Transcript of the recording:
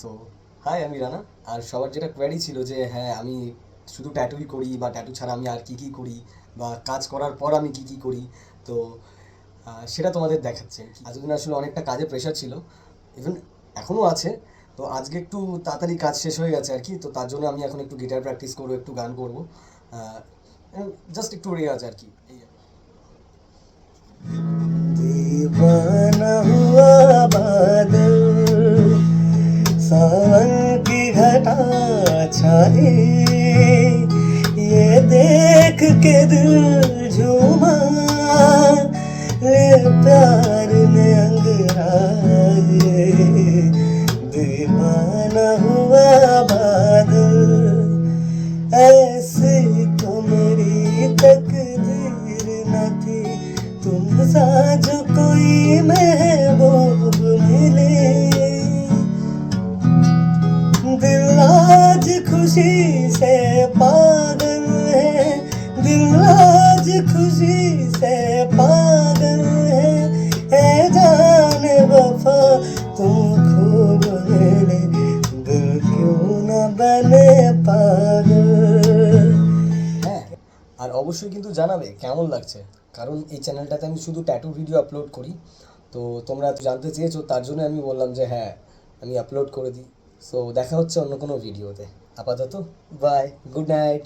So high, আমি রানা। আর সবার যেটা কোয়ারি ছিল যে হ্যাঁ, আমি শুধু ট্যাটুই করি বা ট্যাটু ছাড়া আমি আর কী কী করি, বা কাজ করার পর আমি কী কী করি। তো সেটা তোমাদের দেখাচ্ছে। এতদিন আসলে অনেকটা কাজের প্রেশার ছিল, ইভেন এখনও আছে। তো আজকে একটু তাড়াতাড়ি কাজ শেষ হয়ে গেছে আর কি, তো তার জন্য আমি এখন একটু গিটার প্র্যাকটিস করবো, একটু গান করবো, জাস্ট একটু রেওয়াজ আর কি, এই আর কি। दीवाना हुआ बादल, सावन की घटा छाई, ये देख के दिल झूमा, ये प्यार में अंगड़ाए। दीवाना हुआ बादल, ऐसी तो मेरी तकदीर न थी, तुम सा जो कोई महबूब मिले। दिल आज खुशी से पागल है, दिल आज खुशी से पागल है जाने वफा तुम खूब मिले, दिल क्यों न बने पागल। হ্যাঁ, আর অবশ্যই কিন্তু জানাবে কেমন লাগছে, কারণ এই চ্যানেলটাতে আমি শুধু ট্যাটু ভিডিও আপলোড করি। তো তোমরা জানতে চেয়েছো, তার জন্য আমি বললাম যে হ্যাঁ, আমি আপলোড করে দিই। সো দেখা হচ্ছে অন্য কোনো ভিডিওতে। আপাতত বাই, গুড নাইট।